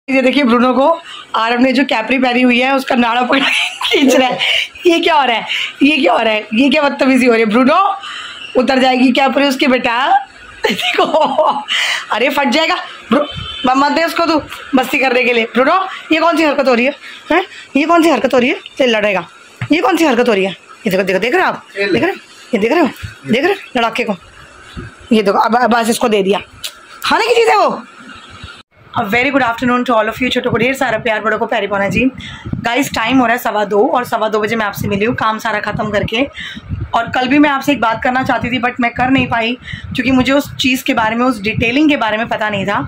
ये देखिए ब्रूनो को आरव ने जो कैपरी पहनी हुई है उसका नाड़ा पकड़ खींच रहा है। ये क्या हो रहा है, ये क्या हो रहा है, ये क्या बदतमीजी हो रही है। ब्रूनो उतर जाएगी कैपरी उसकी बेटा। देखो अरे फट जाएगा। मत दे उसको तू मस्ती करने के लिए। ब्रूनो ये कौन सी हरकत हो रही है, ये कौन सी हरकत हो रही है, चल लड़ेगा। ये कौन सी हरकत हो रही है, ये देखो देखो, देख रहे हो आप, देख रहे हो, ये देख रहे हो, देख रहे हो लड़ाके को। ये देखो अब बस इसको दे दिया, खाने की चीज़ है वो। Very good afternoon to all of you. छोटों को ढेर सारा प्यार, बड़ों को प्यारी पाना जी। गाइस टाइम हो रहा है 2:15 और 2:15 बजे मैं आपसे मिली हूँ काम सारा ख़त्म करके। और कल भी मैं आपसे एक बात करना चाहती थी बट मैं कर नहीं पाई क्योंकि मुझे उस चीज़ के बारे में, उस डिटेलिंग के बारे में पता नहीं था।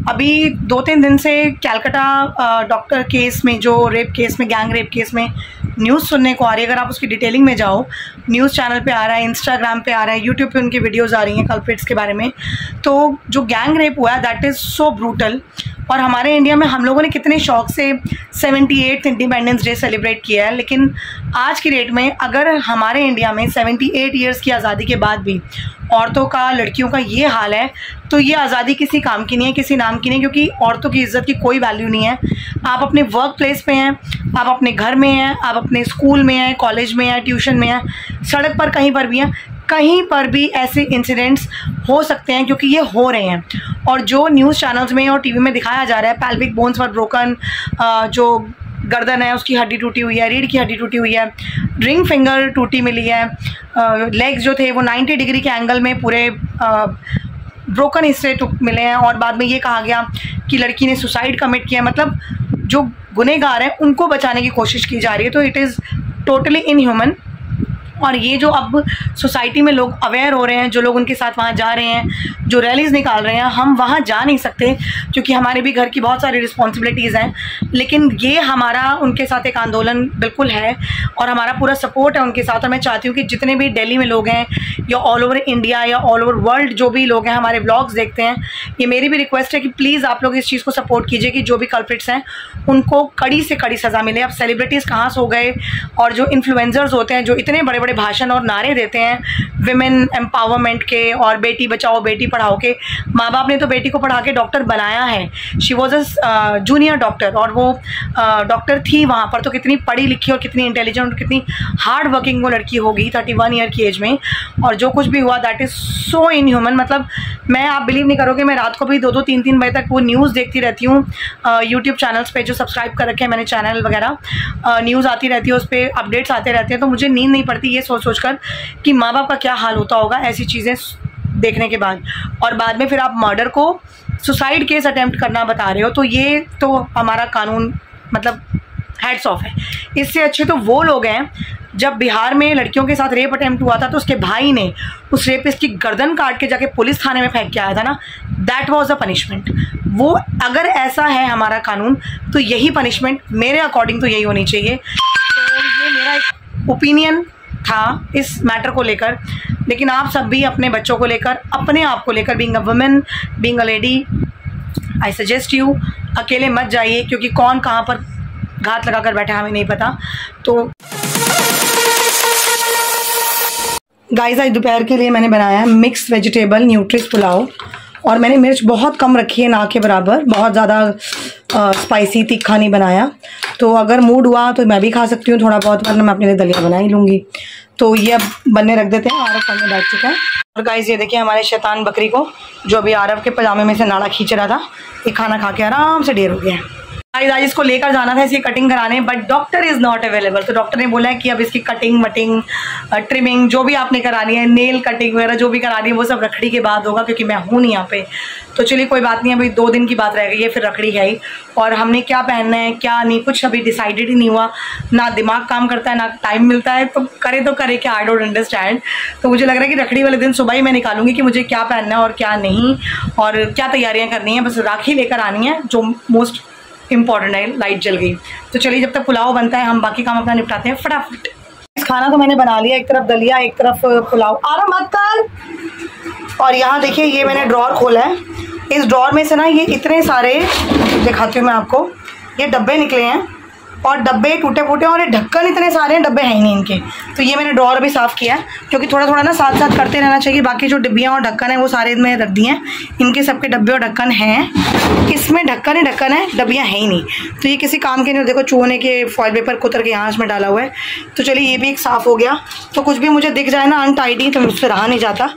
अभी 2-3 दिन से कैलकाटा डॉक्टर केस में, जो रेप केस में, गैंग रेप केस में न्यूज़ सुनने को आ रही है। अगर आप उसकी डिटेलिंग में जाओ, न्यूज़ चैनल पे आ रहा है, इंस्टाग्राम पे आ रहा है, यूट्यूब पे उनकी वीडियोज़ आ रही हैं कल्प्रिट्स के बारे में। तो जो गैंग रेप हुआ है दैट इज़ सो ब्रूटल। और हमारे इंडिया में हम लोगों ने कितने शौक से 78th इंडिपेंडेंस डे सेलिब्रेट किया है, लेकिन आज की डेट में अगर हमारे इंडिया में 78 ईयर्स की आज़ादी के बाद भी औरतों का, लड़कियों का ये हाल है तो ये आज़ादी किसी काम की नहीं है, किसी नाम की नहीं, क्योंकि औरतों की इज़्ज़त की कोई वैल्यू नहीं है। आप अपने वर्क प्लेस पे हैं, आप अपने घर में हैं, आप अपने स्कूल में हैं, कॉलेज में हैं, ट्यूशन में हैं, सड़क पर कहीं पर भी हैं, कहीं पर भी ऐसे इंसिडेंट्स हो सकते हैं क्योंकि ये हो रहे हैं। और जो न्यूज़ चैनल्स में और टीवी में दिखाया जा रहा है, पैल्विक बोन्स वर ब्रोकन, जो गर्दन है उसकी हड्डी टूटी हुई है, रीढ़ की हड्डी टूटी हुई है, रिंग फिंगर टूटी मिली है, लेग्स जो थे वो 90 डिग्री के एंगल में पूरे ब्रोकन हिस्से मिले हैं। और बाद में ये कहा गया कि लड़की ने सुसाइड कमिट किया। मतलब जो गुनहगार हैं उनको बचाने की कोशिश की जा रही है। तो इट इज़ टोटली इनह्यूमन। और ये जो अब सोसाइटी में लोग अवेयर हो रहे हैं, जो लोग उनके साथ वहाँ जा रहे हैं, जो रैलीज़ निकाल रहे हैं, हम वहाँ जा नहीं सकते क्योंकि हमारे भी घर की बहुत सारी रिस्पॉन्सिबिलिटीज़ हैं, लेकिन ये हमारा उनके साथ एक आंदोलन बिल्कुल है और हमारा पूरा सपोर्ट है उनके साथ। और मैं चाहती हूँ कि जितने भी दिल्ली में लोग हैं या ऑल ओवर इंडिया या ऑल ओवर वर्ल्ड जो भी लोग हैं हमारे ब्लॉग्स देखते हैं, ये मेरी भी रिक्वेस्ट है कि प्लीज़ आप लोग इस चीज़ को सपोर्ट कीजिए कि जो भी कल्प्रिट्स हैं उनको कड़ी से कड़ी सज़ा मिले। अब सेलिब्रिटीज़ कहाँ सो गए और जो इन्फ्लुएंसर्स होते हैं, जो इतने बड़े बड़े भाषण और नारे देते हैं विमेन एम्पावरमेंट के और बेटी बचाओ बेटी पढ़ाओ के, माँ बाप ने तो बेटी को पढ़ा के डॉक्टर बनाया है। She was a junior doctor और वो डॉक्टर थी वहाँ पर। तो कितनी पढ़ी लिखी और कितनी इंटेलिजेंट और कितनी हार्ड वर्किंग वो लड़की होगी 31 ईयर की एज में। और जो कुछ भी हुआ दैट इज़ सो इनह्यूमन। मतलब मैं, आप बिलीव नहीं करोगे, मैं रात को भी 2-2, 3-3 बजे तक वो न्यूज़ देखती रहती हूँ यूट्यूब चैनल्स पे जो सब्सक्राइब कर रखे हैं मैंने चैनल वगैरह, न्यूज़ आती रहती है, उस पर अपडेट्स आते रहते हैं। तो मुझे नींद नहीं पड़ती ये सोच सोच कर कि माँ बाप का क्या हाल होता होगा ऐसी चीज़ें देखने के बाद। और बाद में फिर आप मर्डर को सुसाइड केस अटेम्प्ट करना बता रहे हो, तो ये तो हमारा कानून मतलब हैट्स ऑफ है। इससे अच्छे तो वो लोग हैं, जब बिहार में लड़कियों के साथ रेप अटेम्प्ट हुआ था तो उसके भाई ने उस रेपिस्ट की गर्दन काट के जाके पुलिस थाने में फेंक के आया था ना, दैट वाज अ पनिशमेंट। वो अगर ऐसा है हमारा कानून तो यही पनिशमेंट मेरे अकॉर्डिंग तो यही होनी चाहिए। तो ये मेरा एक ओपिनियन था इस मैटर को लेकर। लेकिन आप सब भी अपने बच्चों को लेकर, अपने आप को लेकर, being a women, being a lady, I suggest you अकेले मत जाइए क्योंकि कौन कहाँ पर घात लगा कर बैठा हमें नहीं पता। तो गाइस आज दोपहर के लिए मैंने बनाया है मिक्स वेजिटेबल न्यूट्रिस पुलाव और मैंने मिर्च बहुत कम रखी है, ना के बराबर, बहुत ज़्यादा स्पाइसी तीखा नहीं बनाया। तो अगर मूड हुआ तो मैं भी खा सकती हूँ थोड़ा बहुत, वरना मैं अपने लिए दलिया बना ही लूँगी। तो ये अब बनने रख देते हैं, आरव खाने बैठ चुका है। और गाइस ये देखिए हमारे शैतान बकरी को, जो अभी आरव के पजामे में से नाड़ा खींच रहा था, ये खाना खा के आराम से ढेर हो गया है। आज इसको लेकर जाना था इसकी कटिंग कराने, but doctor is not available. तो डॉक्टर ने बोला है कि अब इसकी कटिंग वटिंग ट्रिमिंग जो भी आपने करानी है, नेल कटिंग वगैरह जो भी करानी है वो सब रखड़ी के बाद होगा क्योंकि मैं हूँ नहीं यहाँ पे। तो चलिए कोई बात नहीं है, अभी 2 दिन की बात रह गई है, फिर रखड़ी है ही। और हमने क्या पहनना है क्या नहीं कुछ अभी डिसाइडेड ही नहीं हुआ, ना दिमाग काम करता है ना टाइम मिलता है। तो करे क्या, आई डोंट अंडरस्टैंड। तो मुझे लग रहा है कि रखड़ी वाले दिन सुबह ही मैं निकालूंगी कि मुझे क्या पहनना है और क्या नहीं, और क्या तैयारियाँ करनी है। बस राखी लेकर आनी है जो मोस्ट इम्पॉर्टेंट है। लाइट जल गई तो चलिए जब तक पुलाव बनता है हम बाकी काम अपना निपटाते हैं फटाफट। इस खाना तो मैंने बना लिया, एक तरफ दलिया एक तरफ पुलाव। आराम मत कर। और यहाँ देखिए ये मैंने ड्रॉर खोला है, इस ड्रॉर में से ना ये इतने सारे दिखाती हूँ मैं आपको, ये डब्बे निकले हैं और डब्बे टूटे फूटे और ये ढक्कन इतने सारे हैं, डब्बे हैं ही नहीं इनके। तो ये मैंने ड्रॉर भी साफ़ किया क्योंकि थोड़ा थोड़ा ना साथ साथ करते रहना चाहिए। बाकी जो डिब्बियाँ और ढक्कन है वो सारे में रख दिए हैं, इनके सबके डब्बे और ढक्कन हैं। इसमें ढक्कन है, डब्बियाँ हैं ही नहीं, तो ये किसी काम के नहीं। देखो चूने के फॉइल पेपर कुतर के यहाँ इसमें डाला हुआ है। तो चलिए ये भी एक साफ़ हो गया। तो कुछ भी मुझे दिख जाए ना अनटाइडी तो मुझसे रहा नहीं जाता।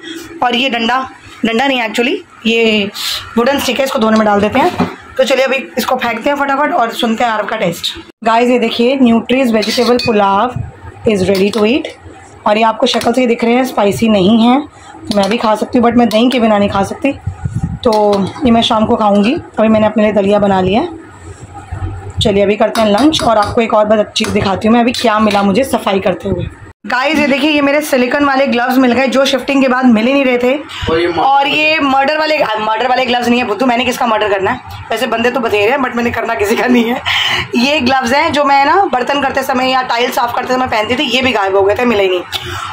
और ये डंडा नहीं एक्चुअली ये वुडन स्टिक है, इसको धोने में डाल देते हैं। तो चलिए अभी इसको फेंकते हैं फटाफट और सुनते हैं आरव का टेस्ट। गाइस ये देखिए न्यूट्रीज vegetable pulao is ready to eat. और ये आपको शक्ल से ही दिख रहे हैं, स्पाइसी नहीं है। मैं भी खा सकती हूँ बट मैं दही के बिना नहीं खा सकती, तो ये मैं शाम को खाऊंगी। अभी मैंने अपने लिए दलिया बना लिया है। चलिए अभी करते हैं लंच और आपको एक और बहुत अच्छी चीज़ दिखाती हूँ मैं अभी क्या मिला मुझे सफाई करते हुए। गाइस ये देखिए ये मेरे सिलिकॉन वाले ग्लव्स मिल गए जो शिफ्टिंग के बाद मिल ही नहीं रहे थे। और ये मर्डर वाले ग्लव्स नहीं है बुद्धू, मैंने किसका मर्डर करना है? वैसे बंदे तो बतेरे हैं बट मैंने करना किसी का नहीं है। ये ग्लव्स हैं जो मैं ना बर्तन करते समय या टाइल साफ करते समय पहनती थी, ये भी गायब हो गए थे, मिले ही नहीं।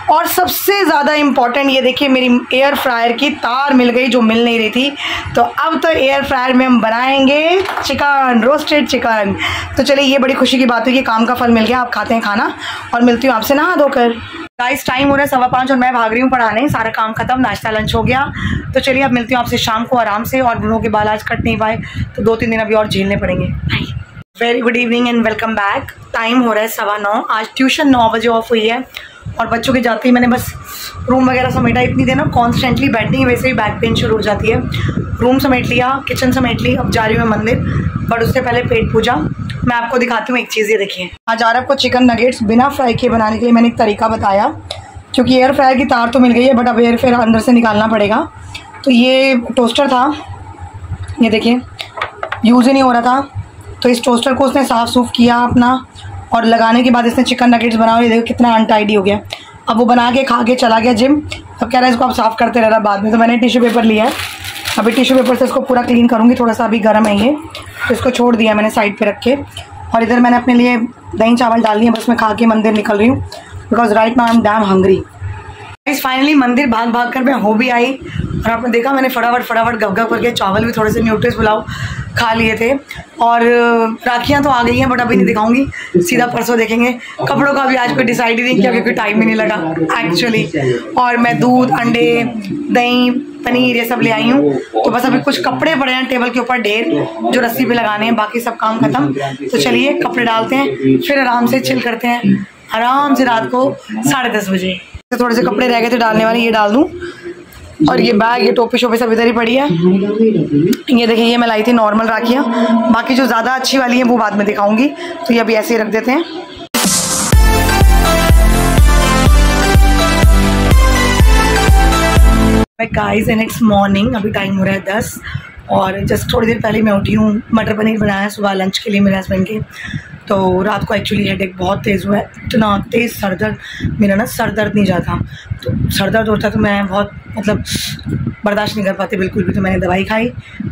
और सबसे ज़्यादा इंपॉर्टेंट ये देखिए मेरी एयर फ्रायर की तार मिल गई जो मिल नहीं रही थी। तो अब तो एयर फ्रायर में हम बनाएंगे चिकन, रोस्टेड चिकन। तो चलिए ये बड़ी खुशी की बात है कि काम का फल मिल गया। आप खाते हैं खाना और मिलती हूँ आपसे नहा धोकर। गाइस टाइम हो रहा है 5:15 और मैं भाग रही हूँ पढ़ाने। सारा काम खत्म, नाश्ता लंच हो गया। तो चलिए अब मिलती हूँ आपसे शाम को आराम से। और ब्रूनो के बाल आज कट नहीं पाए तो 2-3 दिन अभी और झेलने पड़ेंगे। Very good evening and welcome back. Time हो रहा है 9:15। आज ट्यूशन 9 बजे ऑफ हुई है और बच्चों के जाते ही मैंने बस रूम वगैरह समेटा। इतनी देर ना कॉन्स्टेंटली बैठनी है, वैसे ही बैक पेन शुरू हो जाती है। रूम समेट लिया, किचन समेट ली, अब जा रही हूँ मंदिर। बट उससे पहले पेट पूजा। मैं आपको दिखाती हूँ एक चीज़, ये देखिए। आज आरव को चिकन नगेट्स बिना फ्राई किए बनाने के लिए मैंने एक तरीका बताया, क्योंकि एयर फ्रायर की तार तो मिल गई है बट अब एयर फ्रायर अंदर से निकालना पड़ेगा। तो ये टोस्टर था, ये देखिए यूज़ ही नहीं हो रहा था, तो इस टोस्टर को उसने साफ़ सूफ किया अपना और लगाने के बाद इसने चिकन नगेट्स बनाया। ये देखो कितना अनटाइडी हो गया। अब वो बना के खा के चला गया जिम। अब कह रहा है इसको आप साफ़ करते रहना बाद में। तो मैंने टिश्यू पेपर लिया है, अभी टिश्यू पेपर से इसको पूरा क्लीन करूँगी। थोड़ा सा अभी गर्म है ये, तो इसको छोड़ दिया मैंने साइड पे रख के। और इधर मैंने अपने लिए दही चावल डाल दिए, बस मैं खा के मंदिर निकल रही हूँ because right now I am damn hungry. Finally मंदिर भाग भाग कर मैं हो भी आई और आपने देखा मैंने फटाफट गप करके चावल भी थोड़े से न्यूट्रिस पुलाव खा लिए थे। और राखियाँ तो आ गई हैं बट अभी नहीं दिखाऊंगी, सीधा परसों देखेंगे। कपड़ों का भी आज कोई डिसाइड ही नहीं किया क्योंकि टाइम ही नहीं लगा एक्चुअली। और मैं दूध, अंडे, दही, पनीर ये सब ले आई हूँ। तो बस अभी कुछ कपड़े पड़े हैं टेबल के ऊपर ढेर जो रस्सी पे लगाने हैं, बाकी सब काम खत्म। तो चलिए कपड़े डालते हैं फिर आराम से चिल करते हैं आराम से रात को 10:30 बजे। थोड़े से कपड़े रह गए थे डालने वाले, ये डाल दूँ। और ये बैग, ये टोपी शोपी सब इधर ही पड़ी है। ये देखिए ये मैं लाई थी नॉर्मल राखियाँ, बाकी जो ज़्यादा अच्छी वाली हैं वो बाद में दिखाऊंगी। तो ये अभी ऐसे ही रख देते हैं। गाइस नेक्स्ट मॉर्निंग, अभी टाइम हो रहा है 10 और जस्ट थोड़ी देर पहले मैं उठी हूँ। मटर पनीर बनाया सुबह लंच के लिए मेरे हस्बैंड के। तो रात को एक्चुअली हेडेक बहुत तेज़ हुआ है, इतना तेज़ सर दर्द, मेरा ना सर दर्द नहीं जाता। तो सर दर्द होता तो मैं बहुत मतलब बर्दाश्त नहीं कर पाती बिल्कुल भी। तो मैंने दवाई खाई,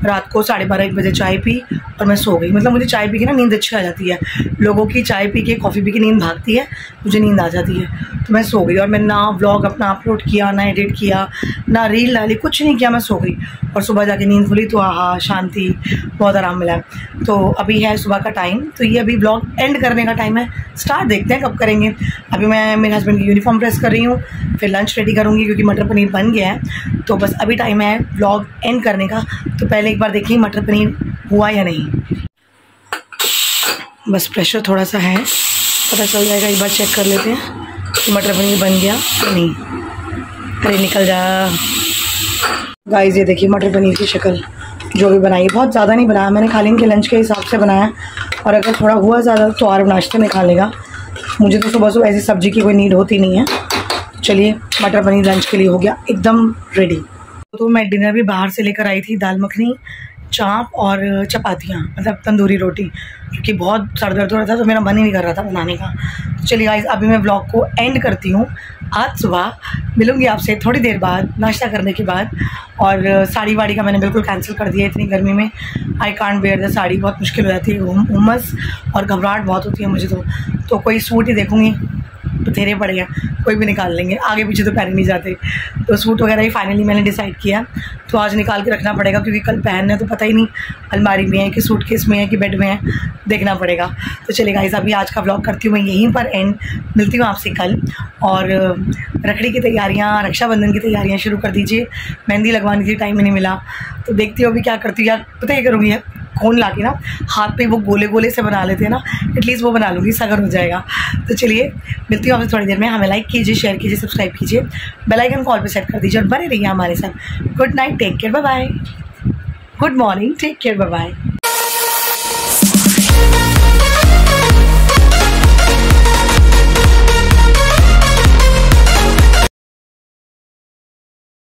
रात को 12:30-1 बजे चाय पी और मैं सो गई। मतलब मुझे चाय पी के ना नींद अच्छी आ जाती है। लोगों की चाय पी के, कॉफ़ी पी के नींद भागती है, मुझे नींद आ जाती है। तो मैं सो गई और मैं ना व्लॉग अपना अपलोड किया, ना एडिट किया, ना रील डाली, कुछ नहीं किया, मैं सो गई। और सुबह जाके नींद खुली तो आहा शांति, बहुत आराम मिला। तो अभी है सुबह का टाइम, तो ये अभी ब्लॉग एंड करने का टाइम है। स्टार्ट देखते हैं कब करेंगे। अभी मैं मेरे हस्बैंड की यूनिफॉर्म प्रेस कर रही हूँ, फिर लंच रेडी करूँगी क्योंकि मटर पनीर बन गया है। तो बस अभी टाइम है व्लॉग एंड करने का। तो पहले एक बार देखिए मटर पनीर हुआ या नहीं। बस प्रेशर थोड़ा सा है, पता चल जाएगा, एक बार चेक कर लेते हैं कि मटर पनीर बन गया या नहीं। अरे निकल जा। गाइस ये देखिए मटर पनीर की शक्ल जो भी बनाई, बहुत ज़्यादा नहीं बनाया मैंने, खाली इनके लंच के हिसाब से बनाया। और अगर थोड़ा हुआ ज़्यादा तो और नाश्ते में खा लेगा। मुझे तो सुबह सुबह ऐसी सब्ज़ी की कोई नीड होती नहीं है। चलिए मटर पनीर लंच के लिए हो गया एकदम रेडी। तो मैं डिनर भी बाहर से लेकर आई थी, दाल मखनी, चाप और चपातियाँ, मतलब तंदूरी रोटी, क्योंकि बहुत सर दर्द हो रहा था तो मेरा मन ही नहीं कर रहा था बनाने का। तो चलिए गाइस अभी मैं व्लॉग को एंड करती हूँ। आज सुबह मिलूँगी आपसे थोड़ी देर बाद नाश्ता करने के बाद। और साड़ी वाड़ी का मैंने बिल्कुल कैंसिल कर दिया, इतनी गर्मी में I can't where the sari, बहुत मुश्किल हो जाती है, उमस और घबराहट बहुत होती है मुझे। तो कोई सूट ही देखूँगी बथेरे पड़े हैं, कोई भी निकाल लेंगे, आगे पीछे तो पहने नहीं जाते। तो सूट वगैरह ही फाइनली मैंने डिसाइड किया, तो आज निकाल के रखना पड़ेगा क्योंकि कल पहनना है, तो पता ही नहीं अलमारी में है कि सूटकेस में है कि बेड में है, देखना पड़ेगा। तो चलिए गाइस, अभी आज का व्लॉग करती हूँ मैं यहीं पर एंड, मिलती हूँ आपसे कल। और रखड़ी की तैयारियाँ, रक्षाबंधन की तैयारियाँ शुरू कर दीजिए। मेहंदी लगवानी थी, टाइम ही नहीं मिला, तो देखती हूँ अभी क्या करती हूँ। यार पता है करूँगी, कोन ला के ना हाथ पे वो गोले गोले से बना लेते हैं ना, एटलीस्ट वो बना लूँगी, सगर हो जाएगा। तो चलिए मिलती हूँ आपसे थोड़ी देर में। हमें लाइक कीजिए, शेयर कीजिए, सब्सक्राइब कीजिए, बेल आइकन कॉल पे सेट कर दीजिए और बने रहिए हमारे साथ। Good night, take care, bye bye. Good morning, take care, bye bye.